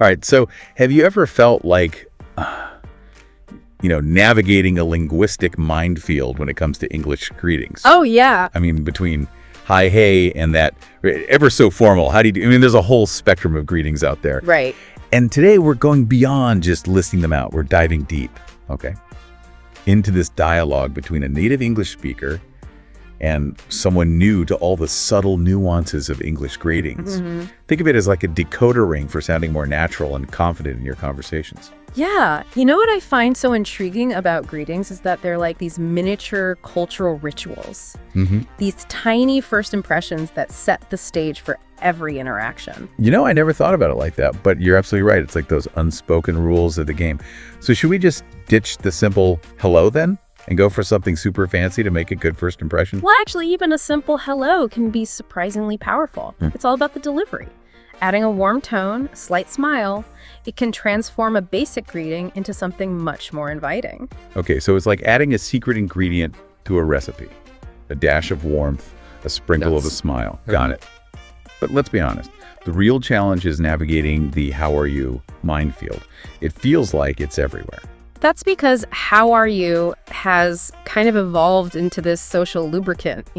All right, so have you ever felt like, navigating a linguistic minefield when it comes to English greetings? Oh, yeah. I mean, between hi, hey, and that ever so formal, how do you do? I mean, there's a whole spectrum of greetings out there. Right. And today we're going beyond just listing them out. We're diving deep, okay, into this dialogue between a native English speaker and someone new to all the subtle nuances of English greetings. Mm-hmm. Think of it as like a decoder ring for sounding more natural and confident in your conversations. Yeah. You know what I find so intriguing about greetings is that they're like these miniature cultural rituals. Mm-hmm. These tiny first impressions that set the stage for every interaction. I never thought about it like that, but you're absolutely right. It's like those unspoken rules of the game. So should we just ditch the simple hello then and go for something super fancy to make a good first impression? Well, actually, even a simple hello can be surprisingly powerful. It's all about the delivery. Adding a warm tone, a slight smile, it can transform a basic greeting into something much more inviting. Okay, so it's like adding a secret ingredient to a recipe. A dash of warmth, a sprinkle of a smile. Got it. But let's be honest. The real challenge is navigating the how are you minefield. It feels like it's everywhere. That's because how are you has kind of evolved into this social lubricant,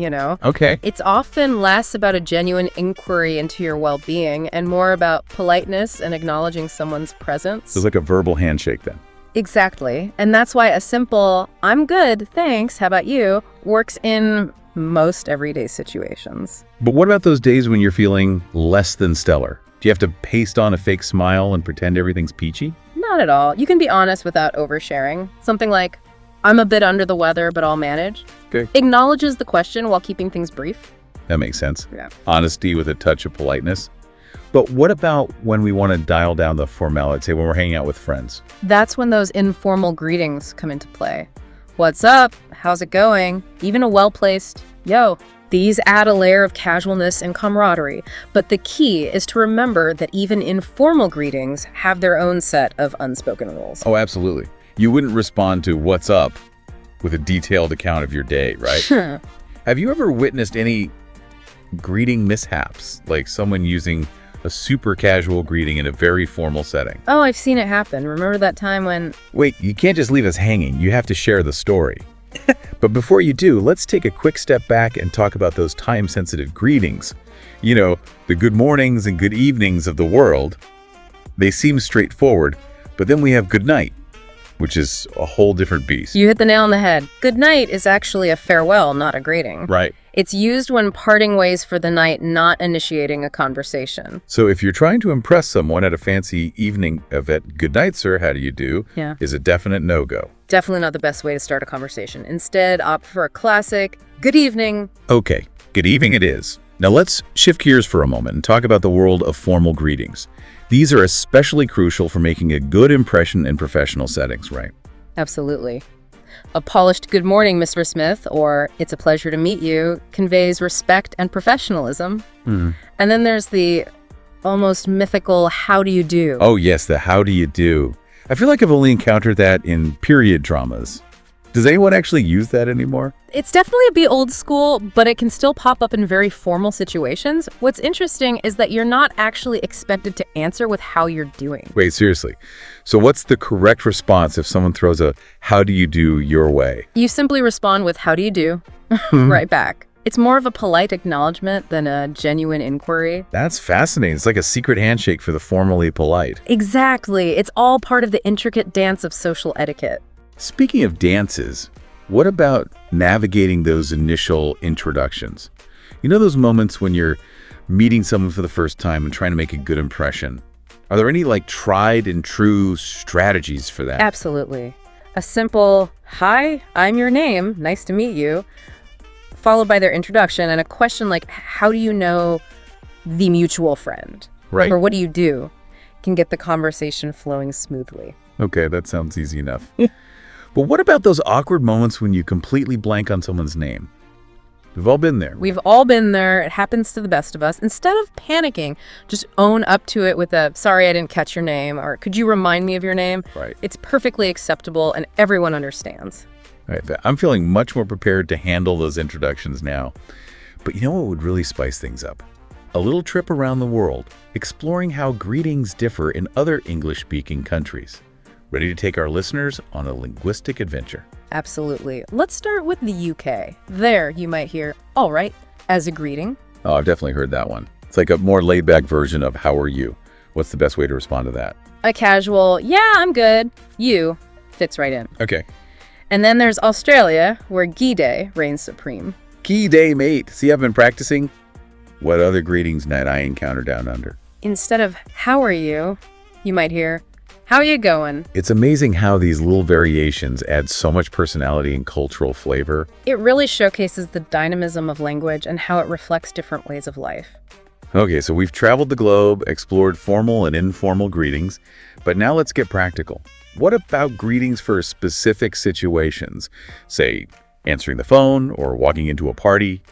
Okay. It's often less about a genuine inquiry into your well-being and more about politeness and acknowledging someone's presence. So it's like a verbal handshake then. Exactly. And that's why a simple, I'm good, thanks, how about you, works in most everyday situations. But what about those days when you're feeling less than stellar? Do you have to paste on a fake smile and pretend everything's peachy? Not at all. You can be honest without oversharing. Something like, I'm a bit under the weather, but I'll manage. Okay. Acknowledges the question while keeping things brief. That makes sense. Yeah. Honesty with a touch of politeness. But what about when we want to dial down the formality, say when we're hanging out with friends? That's when those informal greetings come into play. What's up? How's it going? Even a well-placed, yo. These add a layer of casualness and camaraderie, but the key is to remember that even informal greetings have their own set of unspoken rules. Oh, absolutely. You wouldn't respond to what's up with a detailed account of your day, right? Have you ever witnessed any greeting mishaps, like someone using a super casual greeting in a very formal setting? Oh, I've seen it happen. Remember that time when... Wait, you can't just leave us hanging. You have to share the story. But before you do, let's take a quick step back and talk about those time-sensitive greetings. The good mornings and good evenings of the world. They seem straightforward, but then we have good night, which is a whole different beast. You hit the nail on the head. Good night is actually a farewell, not a greeting. Right. It's used when parting ways for the night, not initiating a conversation. So if you're trying to impress someone at a fancy evening event, good night, sir, how do you do? Yeah. Is a definite no-go. Definitely not the best way to start a conversation. Instead, opt for a classic, good evening. Okay, good evening it is. Now let's shift gears for a moment and talk about the world of formal greetings. These are especially crucial for making a good impression in professional settings, right? Absolutely. A polished good morning, Mr. Smith, or it's a pleasure to meet you, conveys respect and professionalism. And then there's the almost mythical how do you do? Oh yes, the how do you do. I feel like I've only encountered that in period dramas. Does anyone actually use that anymore? It's definitely a bit old school, but it can still pop up in very formal situations. What's interesting is that you're not actually expected to answer with how you're doing. Wait, seriously. So what's the correct response if someone throws a how do you do your way? You simply respond with how do you do right back. It's more of a polite acknowledgement than a genuine inquiry. That's fascinating. It's like a secret handshake for the formally polite. Exactly. It's all part of the intricate dance of social etiquette. Speaking of dances, what about navigating those initial introductions? Those moments when you're meeting someone for the first time and trying to make a good impression. Are there any tried and true strategies for that? Absolutely. A simple, hi, I'm your name, nice to meet you, followed by their introduction and a question like, how do you know the mutual friend? Right. Or what do you do? Can get the conversation flowing smoothly. Okay, that sounds easy enough. But what about those awkward moments when you completely blank on someone's name? We've all been there. We've all been there. It happens to the best of us. Instead of panicking, just own up to it with a, sorry, I didn't catch your name, or could you remind me of your name? Right. It's perfectly acceptable and everyone understands. All right, I'm feeling much more prepared to handle those introductions now. But you know what would really spice things up? A little trip around the world, exploring how greetings differ in other English-speaking countries. Ready to take our listeners on a linguistic adventure? Absolutely. Let's start with the UK. There, you might hear, all right, as a greeting. Oh, I've definitely heard that one. It's like a more laid-back version of how are you? What's the best way to respond to that? A casual, yeah, I'm good. You fits right in. Okay. And then there's Australia, where G'day reigns supreme. G'day, mate. See, I've been practicing. What other greetings might I encounter down under? Instead of how are you, you might hear, how you going? It's amazing how these little variations add so much personality and cultural flavor. It really showcases the dynamism of language and how it reflects different ways of life. Okay, so we've traveled the globe, explored formal and informal greetings, but now let's get practical. What about greetings for specific situations? Say, answering the phone or walking into a party?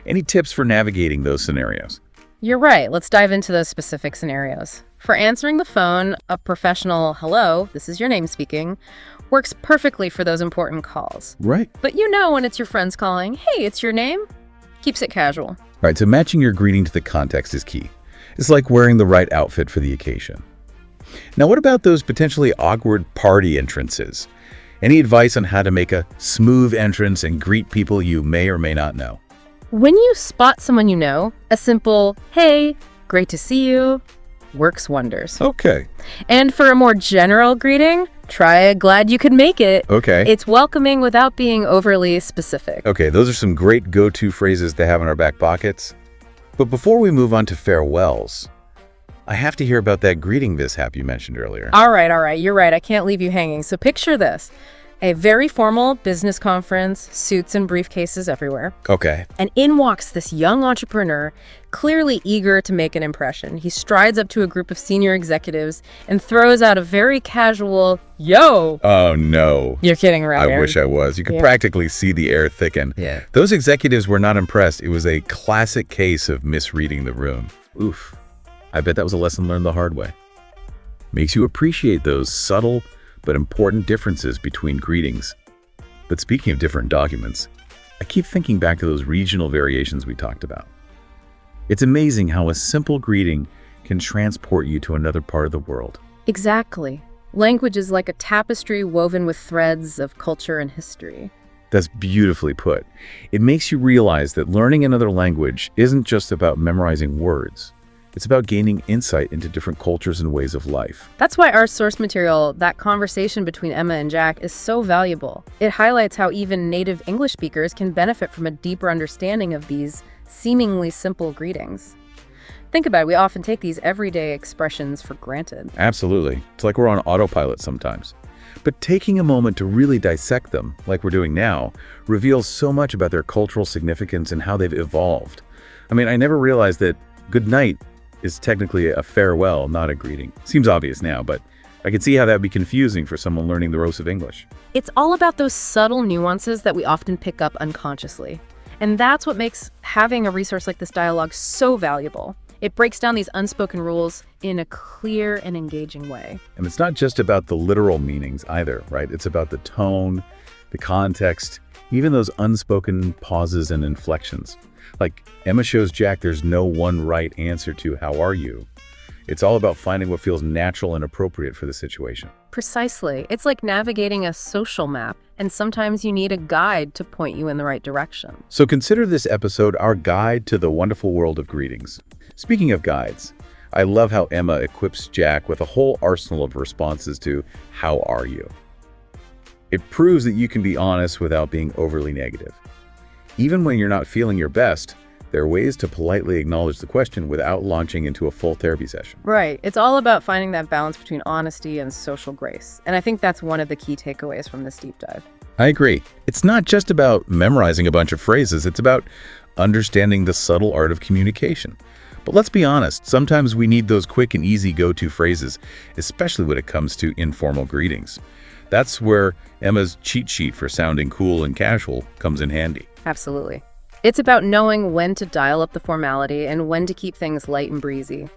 Any tips for navigating those scenarios? You're right. Let's dive into those specific scenarios. For answering the phone, a professional hello, this is your name speaking, works perfectly for those important calls. Right. But you know when it's your friends calling, hey, it's your name, keeps it casual. All right, so matching your greeting to the context is key. It's like wearing the right outfit for the occasion. Now, what about those potentially awkward party entrances? Any advice on how to make a smooth entrance and greet people you may or may not know? When you spot someone you know, a simple, hey, great to see you, works wonders. Okay. And for a more general greeting, try a glad you could make it. Okay. It's welcoming without being overly specific. Okay, those are some great go-to phrases to have in our back pockets. But before we move on to farewells, I have to hear about that greeting mishap you mentioned earlier. All right. You're right. I can't leave you hanging. So picture this. A very formal business conference, suits and briefcases everywhere. Okay. And in walks this young entrepreneur, clearly eager to make an impression. He strides up to a group of senior executives and throws out a very casual, yo. Oh, no. You're kidding, right? I wish I was. You could practically see the air thicken. Yeah. Those executives were not impressed. It was a classic case of misreading the room. Oof. I bet that was a lesson learned the hard way. Makes you appreciate those subtle but important differences between greetings. But speaking of different documents, I keep thinking back to those regional variations we talked about. It's amazing how a simple greeting can transport you to another part of the world. Exactly. Language is like a tapestry woven with threads of culture and history. That's beautifully put. It makes you realize that learning another language isn't just about memorizing words. It's about gaining insight into different cultures and ways of life. That's why our source material, that conversation between Emma and Jack, is so valuable. It highlights how even native English speakers can benefit from a deeper understanding of these seemingly simple greetings. Think about it, we often take these everyday expressions for granted. Absolutely. It's like we're on autopilot sometimes. But taking a moment to really dissect them, like we're doing now, reveals so much about their cultural significance and how they've evolved. I mean, I never realized that good night is technically a farewell, not a greeting. Seems obvious now, but I can see how that would be confusing for someone learning the ropes of English. It's all about those subtle nuances that we often pick up unconsciously. And that's what makes having a resource like this dialogue so valuable. It breaks down these unspoken rules in a clear and engaging way. And it's not just about the literal meanings either, right? It's about the tone, the context, even those unspoken pauses and inflections. Like Emma shows Jack there's no one right answer to how are you. It's all about finding what feels natural and appropriate for the situation. Precisely. It's like navigating a social map, and sometimes you need a guide to point you in the right direction. So consider this episode our guide to the wonderful world of greetings. Speaking of guides, I love how Emma equips Jack with a whole arsenal of responses to how are you. It proves that you can be honest without being overly negative. Even when you're not feeling your best, there are ways to politely acknowledge the question without launching into a full therapy session. Right. It's all about finding that balance between honesty and social grace. And I think that's one of the key takeaways from this deep dive. I agree. It's not just about memorizing a bunch of phrases. It's about understanding the subtle art of communication. But let's be honest, sometimes we need those quick and easy go-to phrases, especially when it comes to informal greetings. That's where Emma's cheat sheet for sounding cool and casual comes in handy. Absolutely. It's about knowing when to dial up the formality and when to keep things light and breezy.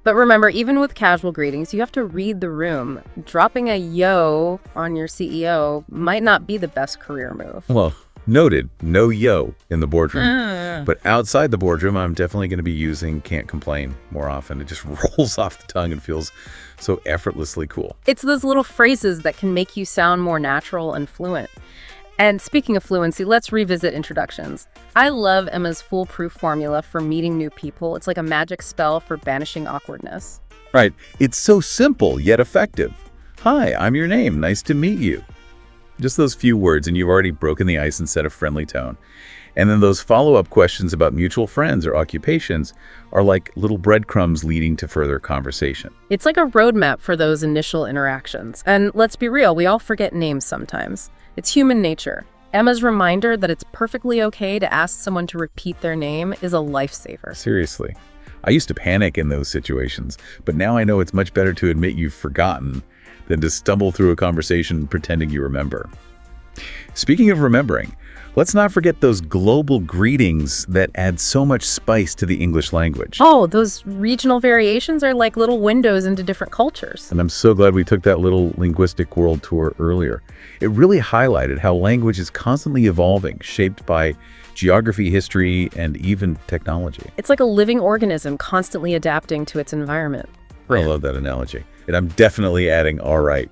But remember, even with casual greetings, you have to read the room. Dropping a yo on your CEO might not be the best career move. Well, Noted, no yo in the boardroom. But outside the boardroom, I'm definitely going to be using can't complain more often. It just rolls off the tongue and feels so effortlessly cool. It's those little phrases that can make you sound more natural and fluent. And speaking of fluency, let's revisit introductions. I love Emma's foolproof formula for meeting new people. It's like a magic spell for banishing awkwardness. Right. It's so simple, yet effective. Hi, I'm your name. Nice to meet you. Just those few words, and you've already broken the ice and set a friendly tone. And then those follow-up questions about mutual friends or occupations are like little breadcrumbs leading to further conversation. It's like a roadmap for those initial interactions. And let's be real, we all forget names sometimes. It's human nature. Emma's reminder that it's perfectly okay to ask someone to repeat their name is a lifesaver. Seriously. I used to panic in those situations, but now I know it's much better to admit you've forgotten than to stumble through a conversation pretending you remember. Speaking of remembering, let's not forget those global greetings that add so much spice to the English language. Oh, those regional variations are like little windows into different cultures. And I'm so glad we took that little linguistic world tour earlier. It really highlighted how language is constantly evolving, shaped by geography, history, and even technology. It's like a living organism constantly adapting to its environment. I love that analogy. And I'm definitely adding all right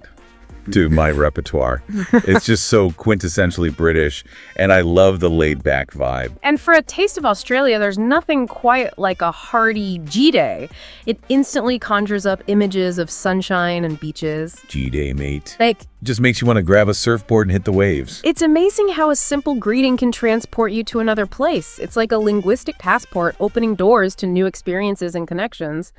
to my repertoire. It's just so quintessentially British, and I love the laid-back vibe. And for a taste of Australia, there's nothing quite like a hearty G-Day. It instantly conjures up images of sunshine and beaches. G-Day, mate. Like, just makes you want to grab a surfboard and hit the waves. it's amazing how a simple greeting can transport you to another place. It's like a linguistic passport opening doors to new experiences and connections.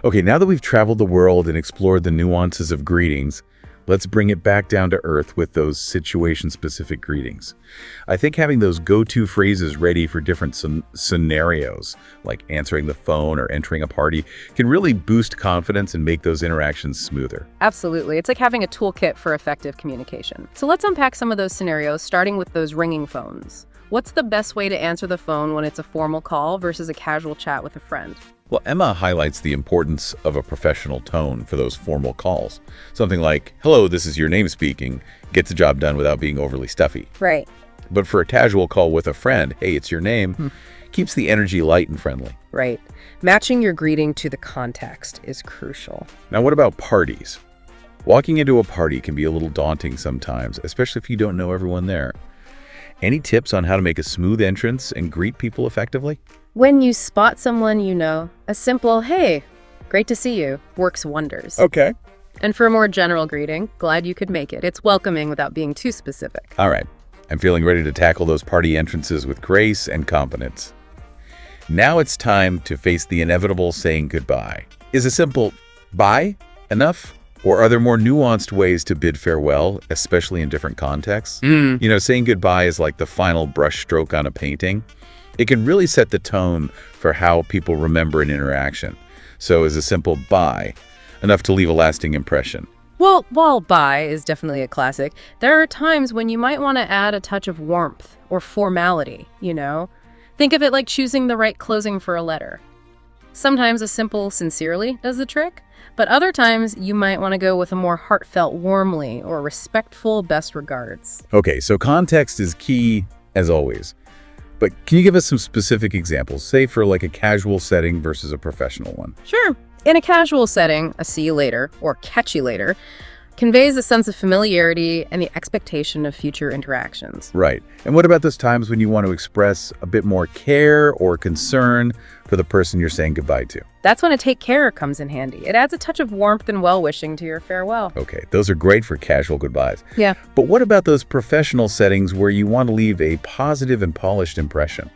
Okay, now that we've traveled the world and explored the nuances of greetings, let's bring it back down to earth with those situation-specific greetings. I think having those go-to phrases ready for different scenarios, like answering the phone or entering a party, can really boost confidence and make those interactions smoother. Absolutely. It's like having a toolkit for effective communication. So let's unpack some of those scenarios, starting with those ringing phones. What's the best way to answer the phone when it's a formal call versus a casual chat with a friend? Well, Emma highlights the importance of a professional tone for those formal calls. Something like, hello, this is your name speaking, gets the job done without being overly stuffy. Right. But for a casual call with a friend, hey, it's your name, keeps the energy light and friendly. Right. Matching your greeting to the context is crucial. Now, what about parties? Walking into a party can be a little daunting sometimes, especially if you don't know everyone there. Any tips on how to make a smooth entrance and greet people effectively? When you spot someone you know, a simple, hey, great to see you, works wonders. Okay. And for a more general greeting, glad you could make it. It's welcoming without being too specific. All right. I'm feeling ready to tackle those party entrances with grace and confidence. Now it's time to face the inevitable saying goodbye. Is a simple bye enough? Or are there more nuanced ways to bid farewell, especially in different contexts? You know, saying goodbye is like the final brush stroke on a painting. It can really set the tone for how people remember an interaction. So is a simple bye enough to leave a lasting impression? Well, while bye is definitely a classic, there are times when you might want to add a touch of warmth or formality, you know? Think of it like choosing the right closing for a letter. Sometimes a simple sincerely does the trick, but other times you might want to go with a more heartfelt warmly or respectful best regards. Okay, so context is key as always. But can you give us some specific examples, say for like a casual setting versus a professional one? Sure. In a casual setting, a see you later or catch you later conveys a sense of familiarity and the expectation of future interactions. Right. And what about those times when you want to express a bit more care or concern for the person you're saying goodbye to? That's when a take care comes in handy. It adds a touch of warmth and well-wishing to your farewell. Okay, those are great for casual goodbyes. Yeah. But what about those professional settings where you want to leave a positive and polished impression?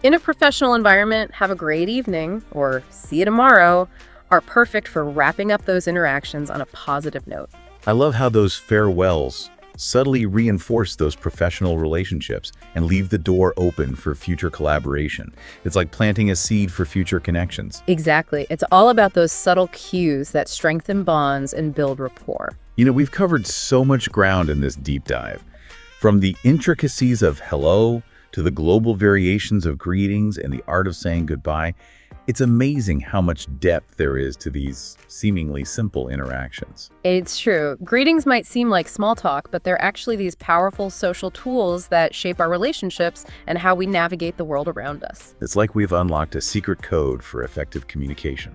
In a professional environment, have a great evening or see you tomorrow are perfect for wrapping up those interactions on a positive note. I love how those farewells subtly reinforce those professional relationships and leave the door open for future collaboration. It's like planting a seed for future connections. Exactly. It's all about those subtle cues that strengthen bonds and build rapport. You know, we've covered so much ground in this deep dive. From the intricacies of hello to the global variations of greetings and the art of saying goodbye, It's amazing how much depth there is to these seemingly simple interactions. It's true. Greetings might seem like small talk, but they're actually these powerful social tools that shape our relationships and how we navigate the world around us. It's like we've unlocked a secret code for effective communication.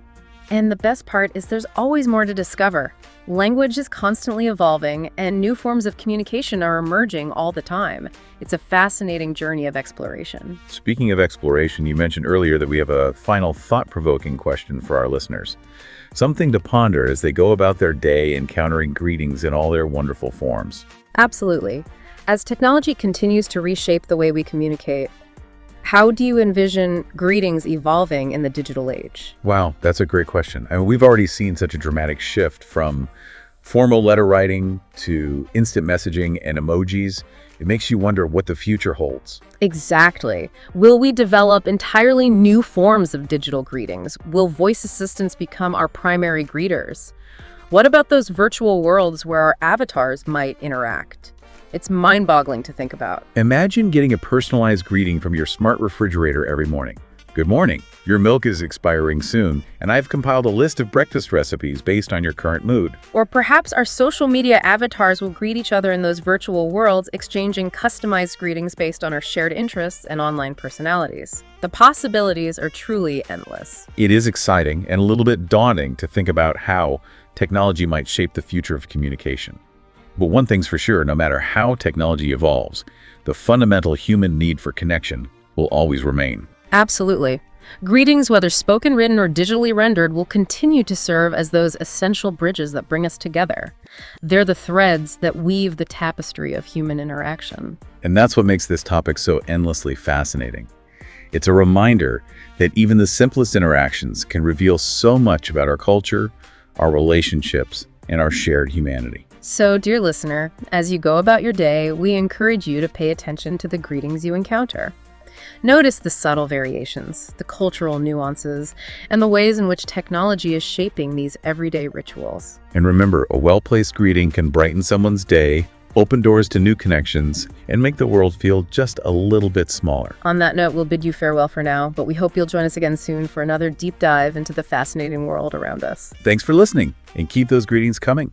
And the best part is there's always more to discover. Language is constantly evolving, and new forms of communication are emerging all the time. It's a fascinating journey of exploration. Speaking of exploration, you mentioned earlier that we have a final thought-provoking question for our listeners. Something to ponder as they go about their day encountering greetings in all their wonderful forms. Absolutely. As technology continues to reshape the way we communicate, how do you envision greetings evolving in the digital age? Wow, that's a great question. I mean, we've already seen such a dramatic shift from formal letter writing to instant messaging and emojis. It makes you wonder what the future holds. Exactly. Will we develop entirely new forms of digital greetings? Will voice assistants become our primary greeters? What about those virtual worlds where our avatars might interact? It's mind-boggling to think about. Imagine getting a personalized greeting from your smart refrigerator every morning. Good morning. Your milk is expiring soon, and I've compiled a list of breakfast recipes based on your current mood. Or perhaps our social media avatars will greet each other in those virtual worlds, exchanging customized greetings based on our shared interests and online personalities. The possibilities are truly endless. It is exciting and a little bit daunting to think about how technology might shape the future of communication. But one thing's for sure, no matter how technology evolves, the fundamental human need for connection will always remain. Absolutely. Greetings, whether spoken, written, or digitally rendered, will continue to serve as those essential bridges that bring us together. They're the threads that weave the tapestry of human interaction. And that's what makes this topic so endlessly fascinating. It's a reminder that even the simplest interactions can reveal so much about our culture, our relationships, and our shared humanity. So, dear listener, as you go about your day, we encourage you to pay attention to the greetings you encounter. Notice the subtle variations, the cultural nuances, and the ways in which technology is shaping these everyday rituals. And remember, a well-placed greeting can brighten someone's day, open doors to new connections, and make the world feel just a little bit smaller. On that note, we'll bid you farewell for now, but we hope you'll join us again soon for another deep dive into the fascinating world around us. Thanks for listening, and keep those greetings coming.